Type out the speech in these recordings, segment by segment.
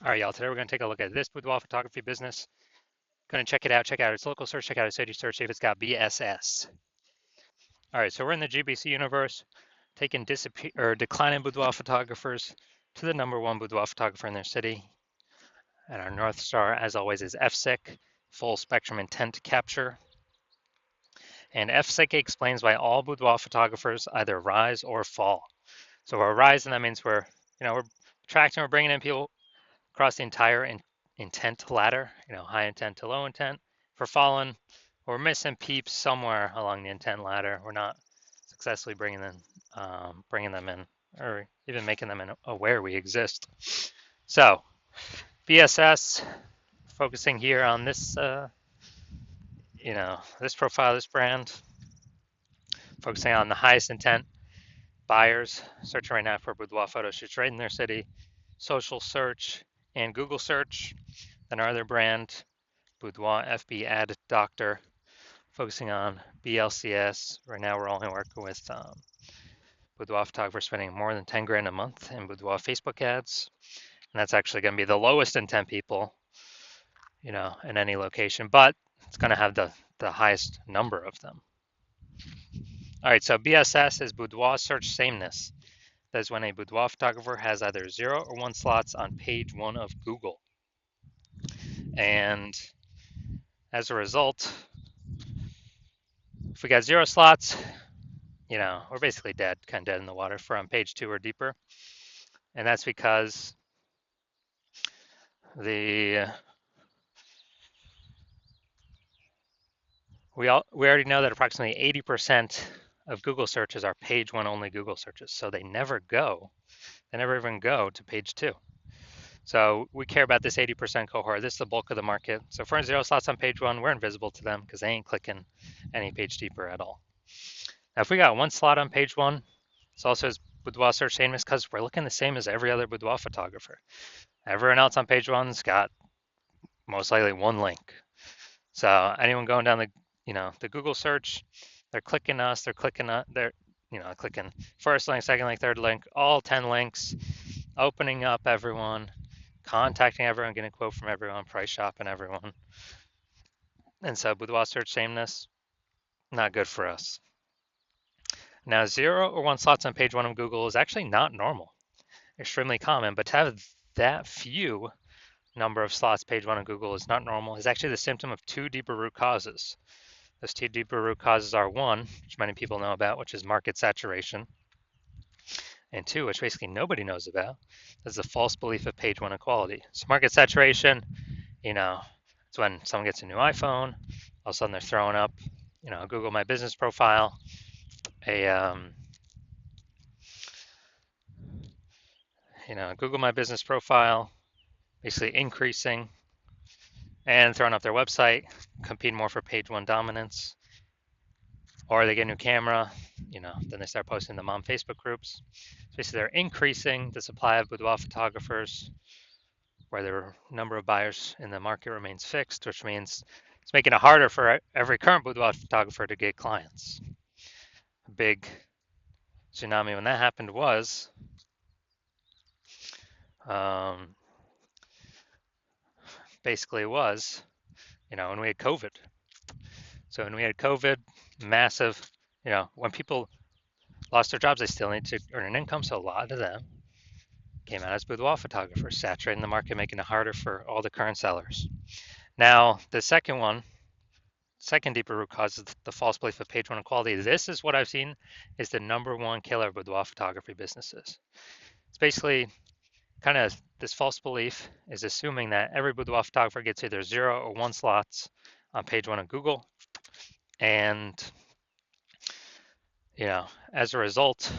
All right, y'all, today we're going to take a look at this boudoir photography business. Going to check out its local search, check out its city search, see if it's got BSS. All right, so we're in the GBC universe, taking declining boudoir photographers to the number one boudoir photographer in their city. And our North Star, as always, is FSIC, full spectrum intent capture. And FSIC explains why all boudoir photographers either rise or fall. So we're rising, that means we're attracting, we're bringing in people across the entire intent ladder, high intent to low intent. If we're falling, we're missing peeps somewhere along the intent ladder. We're not successfully bringing them in, or even making them aware we exist. So, BSS, focusing here on this, this profile, this brand, focusing on the highest intent buyers, searching right now for boudoir photo shoots right in their city, social search, and Google search. Then our other brand, Boudoir FB Ad Doctor, focusing on BLCS. Right now, we're only working with boudoir photographers spending more than 10 grand a month in boudoir Facebook ads. And that's actually going to be the lowest intent people, in any location, but it's going to have the highest number of them. All right, so BSS is boudoir search sameness. That is when a boudoir photographer has either 0 or 1 slots on page 1 of Google. And as a result, if we got 0 slots, we're basically dead, kind of dead in the water for on page 2 or deeper. And that's because we already know that approximately 80% of Google searches are page 1 only Google searches. So they never even go to page 2. So we care about this 80% cohort. This is the bulk of the market. So if we're in 0 slots on page 1, we're invisible to them because they ain't clicking any page deeper at all. Now, if we got 1 slot on page 1, it's also as boudoir search sameness because we're looking the same as every other boudoir photographer. Everyone else on page 1's got most likely 1 link. So anyone going down the Google search, they're clicking us, they're clicking first link, second link, third link, all 10 links, opening up everyone, contacting everyone, getting a quote from everyone, price shopping everyone. And so boudoir search sameness, not good for us. Now, 0 or 1 slots on page 1 of Google is actually not normal, extremely common, but to have that few number of slots page 1 of Google is not normal. It's actually the symptom of 2 deeper root causes. Those 2 deeper root causes are 1, which many people know about, which is market saturation, and 2, which basically nobody knows about, is the false belief of page 1 equality. So market saturation, it's when someone gets a new iPhone, all of a sudden they're throwing up, Google My Business profile, Google My Business profile, basically increasing and throwing up their website, competing more for page 1 dominance. Or they get a new camera, then they start posting them on Facebook groups. So basically they're increasing the supply of boudoir photographers where the number of buyers in the market remains fixed, which means it's making it harder for every current boudoir photographer to get clients. A big tsunami when that happened was when we had COVID. So when we had COVID, massive, when people lost their jobs, they still need to earn an income. So a lot of them came out as boudoir photographers, saturating the market, making it harder for all the current sellers. Now, the second deeper root cause is the false belief of page 1 equality. This is what I've seen is the number 1 killer of boudoir photography businesses. It's basically kind of this false belief is assuming that every boudoir photographer gets either 0 or 1 slots on page 1 of Google. And, as a result,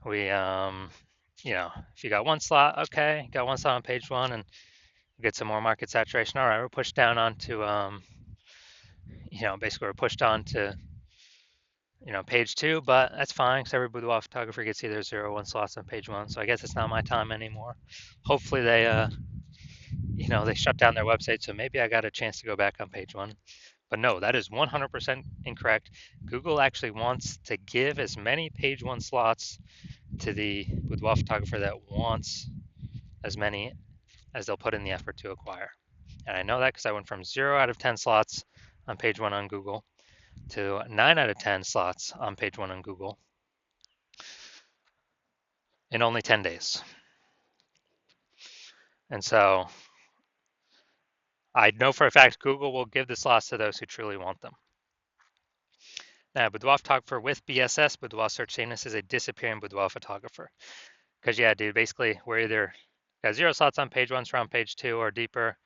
we, if you got 1 slot, okay, got 1 slot on page 1 and get some more market saturation. All right, we're pushed down onto, basically we're pushed on to, page 2, but that's fine because every boudoir photographer gets either 0 or 1 slots on page 1. So I guess it's not my time anymore. Hopefully they, they shut down their website. So maybe I got a chance to go back on page 1. But no, that is 100% incorrect. Google actually wants to give as many page 1 slots to the boudoir photographer that wants as many as they'll put in the effort to acquire. And I know that because I went from 0 out of 10 slots on page 1 on Google to 9 out of 10 slots on page 1 on Google in only 10 days. And so I know for a fact Google will give the slots to those who truly want them. Now, Boudoir photographer with BSS, Boudoir search sameness, is a disappearing Boudoir photographer. Because yeah, dude, basically we're either got 0 slots on page 1, so on page 2 or deeper.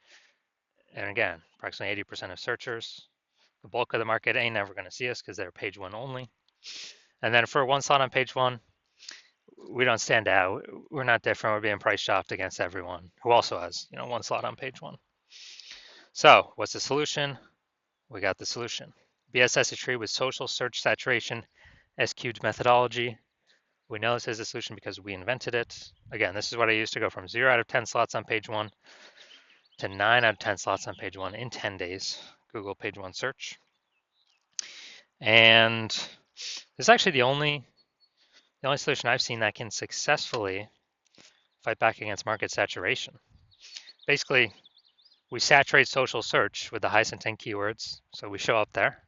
And again, approximately 80% of searchers. The bulk of the market ain't never going to see us because they're page 1 only. And then for 1 slot on page 1, we don't stand out. We're not different. We're being price shopped against everyone who also has, 1 slot on page 1. So what's the solution? We got the solution. BSS tree with social search saturation SQ'd methodology. We know this is a solution because we invented it. Again, this is what I used to go from 0 out of 10 slots on page 1 to 9 out of 10 slots on page 1 in 10 days. Google page 1 search. And this is actually the only solution I've seen that can successfully fight back against market saturation. Basically, we saturate social search with the highest intent keywords, so we show up there.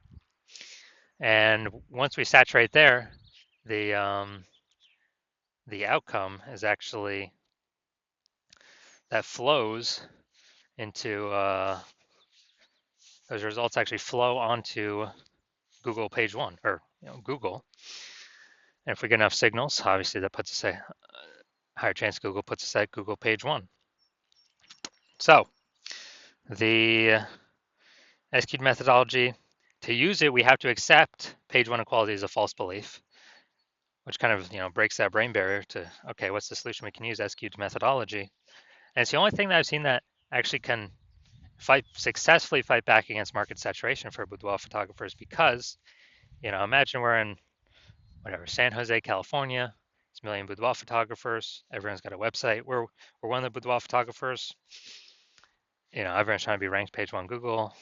And once we saturate there, the outcome is actually that flows into those results actually flow onto Google page 1 or Google. And if we get enough signals, obviously that puts us a higher chance Google puts us at Google page 1. So the SQ'd methodology, to use it, we have to accept page 1 equality as a false belief, which kind of breaks that brain barrier to, okay, what's the solution? We can use SQ'd methodology. And it's the only thing that I've seen that actually can successfully fight back against market saturation for boudoir photographers, because imagine we're in San Jose, California. It's a million boudoir photographers. Everyone's got a website. We're one of the boudoir photographers. Everyone's trying to be ranked page 1 Google,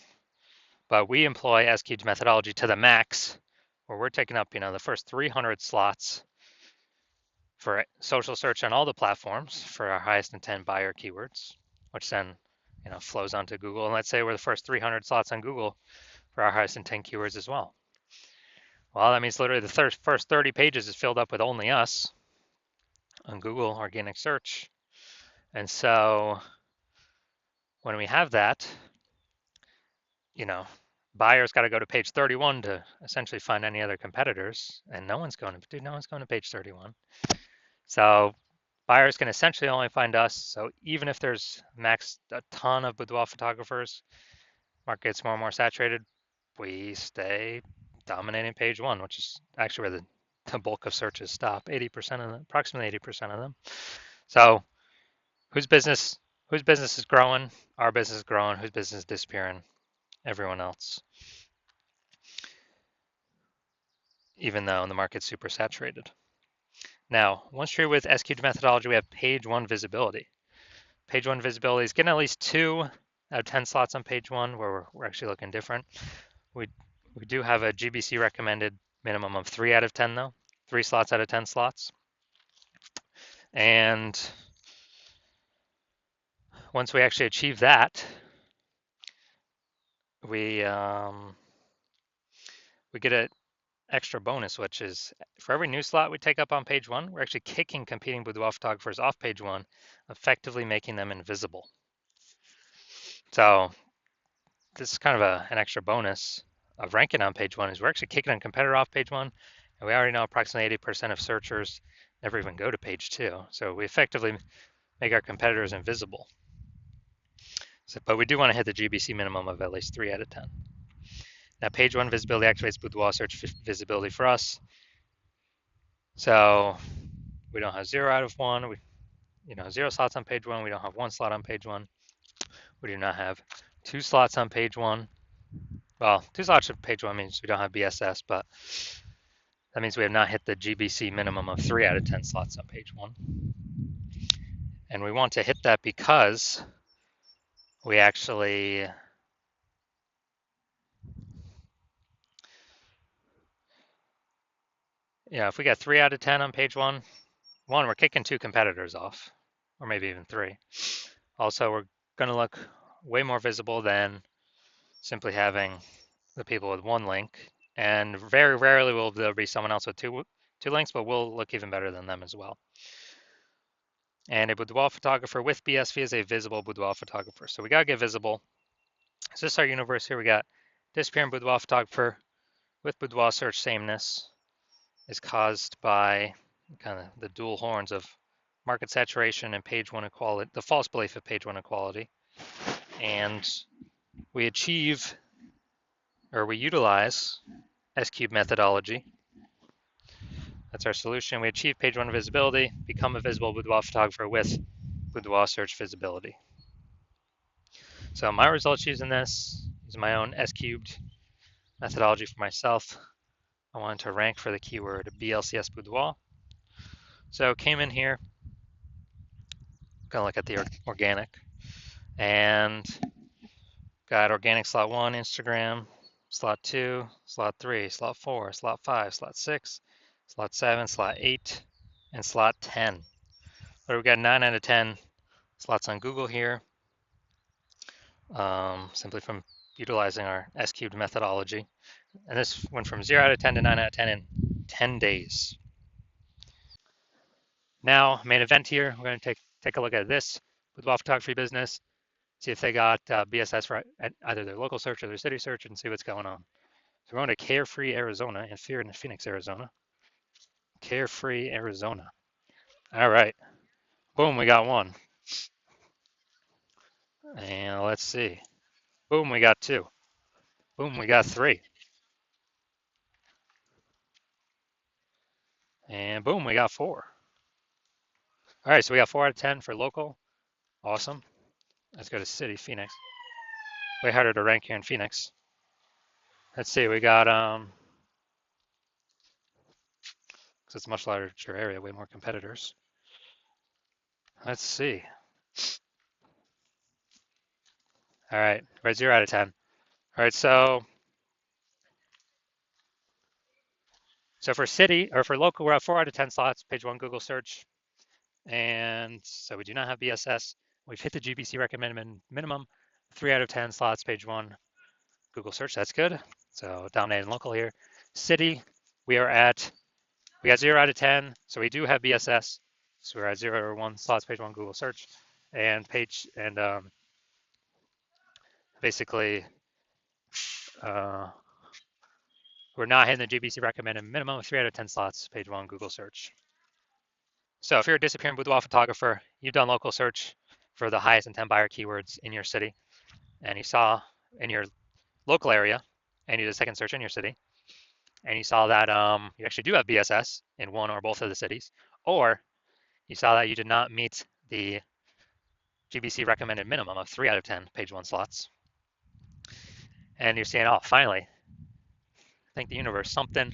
but we employ SQ'd methodology to the max, where we're taking up the first 300 slots for social search on all the platforms for our highest intent buyer keywords, which then flows onto Google. And let's say we're the first 300 slots on Google for our highest intent keywords as well. Well, that means literally the first 30 pages is filled up with only us on Google organic search. And so when we have that, buyers got to go to page 31 to essentially find any other competitors, and no one's going to page 31. So buyers can essentially only find us. So even if there's max a ton of boudoir photographers, market gets more and more saturated, we stay dominating page 1, which is actually where the bulk of searches stop. 80% of them, approximately 80% of them. So whose business is growing? Our business is growing. Whose business is disappearing? Everyone else. Even though the market's super saturated. Now, once you're with SQ'd methodology, we have page 1 visibility. Page 1 visibility is getting at least 2 out of 10 slots on page 1, where we're actually looking different. We do have a GBC recommended minimum of 3 out of 10 though, 3 slots out of 10 slots. And once we actually achieve that, we get an extra bonus, which is for every new slot we take up on page 1, we're actually kicking competing boudoir photographers off page 1, effectively making them invisible. So this is kind of an extra bonus of ranking on page 1, is we're actually kicking a competitor off page 1, and we already know approximately 80% of searchers never even go to page 2. So we effectively make our competitors invisible. But we do want to hit the GBC minimum of at least 3 out of 10. Now, page 1 visibility activates boudoir search visibility for us. So we don't have 0 out of 1. 0 slots on page 1. We don't have 1 slot on page 1. We do not have 2 slots on page 1. Well, 2 slots on page 1 means we don't have BSS, but that means we have not hit the GBC minimum of 3 out of 10 slots on page 1. And we want to hit that because we actually if we got 3 out of 10 on page 1, we're kicking 2 competitors off. or maybe even 3. Also, we're going to look way more visible than simply having the people with 1 link. And very rarely will there be someone else with two links, but we'll look even better than them as well. And a boudoir photographer with BSV is a visible boudoir photographer. So we got to get visible. So this is our universe here. We got disappearing boudoir photographer with boudoir search sameness is caused by kind of the dual horns of market saturation and page 1 equality, the false belief of page 1 equality. And we achieve, or we utilize S-cube methodology. That's our solution. We achieve page 1 visibility, become a visible boudoir photographer with boudoir search visibility. So my results using this is my own S-cubed methodology for myself. I wanted to rank for the keyword BLCS boudoir. So came in here, gonna look at the organic, and got organic slot 1, Instagram, slot 2, slot 3, slot 4, slot 5, slot 6, slot 7, slot 8, and slot 10. But we got 9 out of 10 slots on Google here, simply from utilizing our S-cubed methodology. And this went from 0 out of 10 to 9 out of 10 in 10 days. Now, main event here, we're going to take a look at this boudoir photography business, see if they got BSS for either their local search or their city search, and see what's going on. So we're going to Carefree, Arizona, and Fear in Phoenix, Arizona. Carefree, Arizona. All right. Boom, we got 1. And let's see. Boom, we got 2. Boom, we got 3. And boom, we got 4. All right, so we got 4 out of 10 for local. Awesome. Let's go to city, Phoenix. Way harder to rank here in Phoenix. Let's see, we got, because it's a much larger area, way more competitors. Let's see. All right, we're 0 out of 10. All right, so for city, or for local, we're at 4 out of 10 slots, page 1 Google search. And so we do not have BSS. We've hit the GBC recommended minimum, 3 out of 10 slots, page 1 Google search. That's good. So dominating local here. City, we got 0 out of 10. So we do have BSS. So we're at 0 or 1 slots, page 1 Google search. And basically, we're not hitting the GBC recommended minimum of 3 out of 10 slots, page 1 Google search. So if you're a disappearing boudoir photographer, you've done local search for the highest intent buyer keywords in your city, and you saw in your local area, and you did a second search in your city, and you saw that you actually do have BSS in 1 or both of the cities, or you saw that you did not meet the GBC recommended minimum of 3 out of 10 page 1 slots, and you're saying, oh, finally, thank the universe, something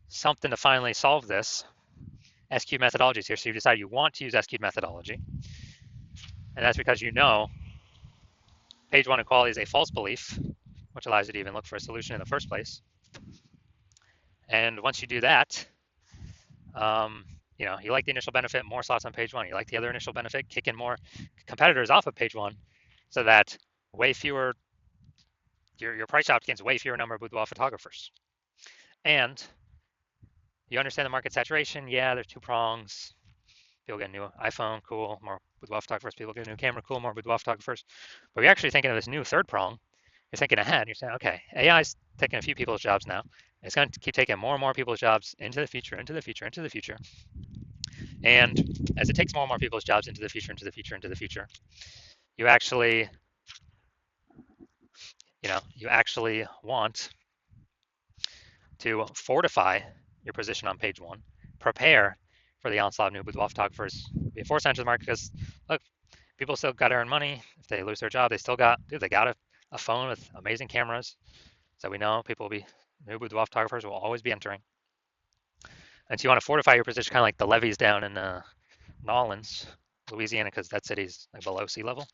to finally solve this. S-cube methodology is here, so you decide you want to use S-cube methodology, and that's because you know page 1 equality is a false belief, which allows you to even look for a solution in the first place. And once you do that, you like the initial benefit, more slots on page 1. You like the other initial benefit, kicking more competitors off of page 1, so that way fewer, your price out gains way fewer number of boudoir photographers. And you understand the market saturation. Yeah, there's 2 prongs. People get a new iPhone, cool, more boudoir photographers. People get a new camera, cool, more boudoir photographers. But you're actually thinking of this new 3rd prong. You're thinking ahead. You're saying, okay, AI's taking a few people's jobs now. It's going to keep taking more and more people's jobs into the future, into the future, into the future. And as it takes more and more people's jobs into the future, into the future, into the future, you actually want to fortify your position on page 1, prepare for the onslaught of new boudoir photographers, be a force to enter the market, because look, people still got to earn money. If they lose their job, they got a phone with amazing cameras. So we know new boudoir photographers will always be entering. And so you want to fortify your position, kind of like the levees down in Nolens, Louisiana, because that city's like below sea level. So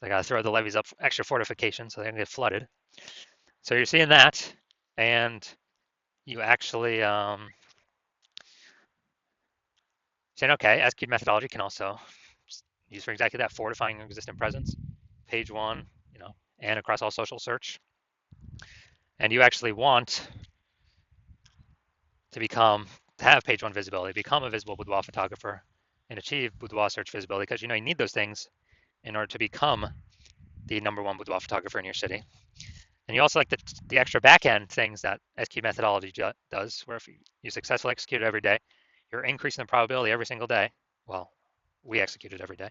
they got to throw the levees up, extra fortification, so they don't get flooded. So you're seeing that, and you actually saying, okay, S-cube methodology can also used for exactly that, fortifying your existing presence, page one, and across all social search. And you actually want to have page one visibility, become a visible boudoir photographer, and achieve boudoir search visibility because you need those things in order to become the #1 boudoir photographer in your city. And you also like the extra back-end things that SQ methodology does, where if you successfully execute it every day, you're increasing the probability every single day. Well, we execute it every day.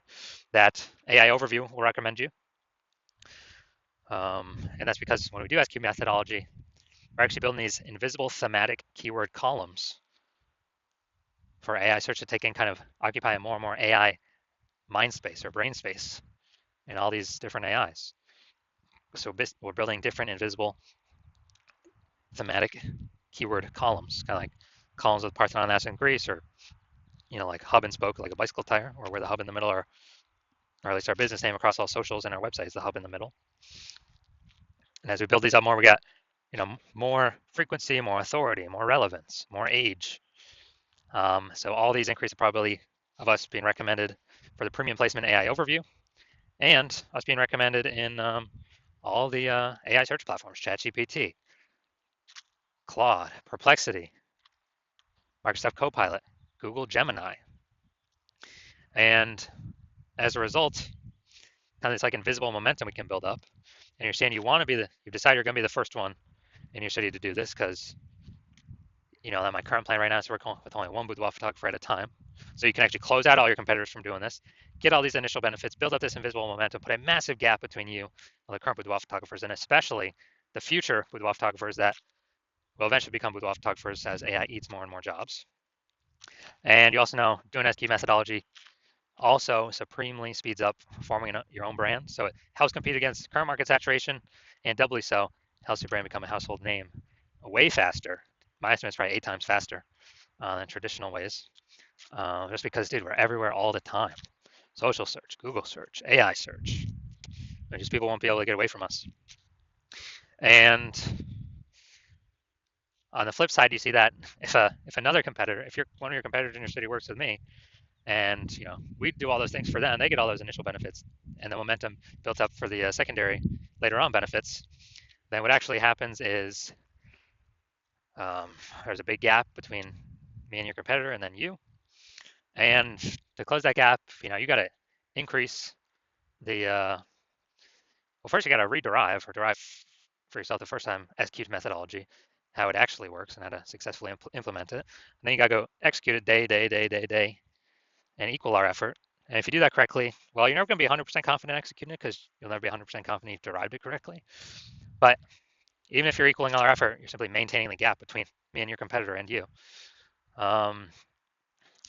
That AI overview will recommend you. And that's because when we do SQ methodology, we're actually building these invisible thematic keyword columns for AI search to take in, kind of occupy more and more AI mind space or brain space in all these different AIs. So we're building different invisible thematic keyword columns, kind of like columns with Parthenon, that's in Greece, or like hub and spoke, like a bicycle tire, or where the hub in the middle, or at least our business name across all socials and our website is the hub in the middle. And as we build these up more, we got more frequency, more authority, more relevance, more age. So all these increase the probability of us being recommended for the premium placement AI overview, and us being recommended in all the AI search platforms: ChatGPT, Claude, Perplexity, Microsoft Copilot, Google Gemini. And as a result, kind of this like invisible momentum we can build up. And you're saying you decide you're going to be the first one in your city to do this because, that my current plan right now is working with only one boudoir photographer at a time. So you can actually close out all your competitors from doing this, get all these initial benefits, build up this invisible momentum, put a massive gap between you and the current boudoir photographers, and especially the future boudoir photographers that will eventually become boudoir photographers as AI eats more and more jobs. And you also know doing SQ methodology also supremely speeds up forming your own brand. So it helps compete against current market saturation, and doubly so, helps your brand become a household name way faster. My estimate is probably 8 times faster than traditional ways. Just because, dude, we're everywhere all the time. Social search, Google search, AI search. Just people won't be able to get away from us. And on the flip side, you see that if another competitor, if one of your competitors in your city works with me, and we do all those things for them, they get all those initial benefits, and the momentum built up for the secondary later on benefits, then what actually happens is there's a big gap between me and your competitor and then you. And to close that gap, you got to increase the well, first you got to rederive or derive for yourself the first time SQ's methodology, how it actually works and how to successfully implement it. And then you got to go execute it day, and equal our effort. And if you do that correctly, well, you're never going to be 100% confident executing it because you'll never be 100% confident you've derived it correctly. But even if you're equaling all our effort, you're simply maintaining the gap between me and your competitor and you.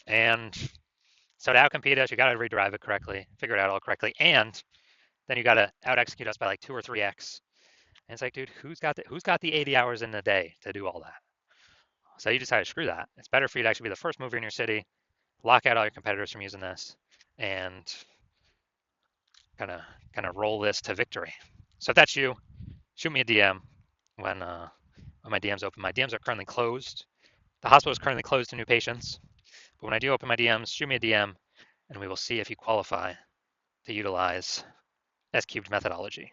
And so to outcompete us, you got to rederive it correctly, figure it out all correctly, and then you got to out execute us by like 2 or 3x. And it's like, dude, who's got the 80 hours in a day to do all that? So you decide to screw that. It's better for you to actually be the first mover in your city, lock out all your competitors from using this, and kind of roll this to victory. So if that's you, shoot me a DM when my DMs open. My DMs are currently closed. The hospital is currently closed to new patients. But when I do open my DMs, shoot me a DM, and we will see if you qualify to utilize S-cubed methodology.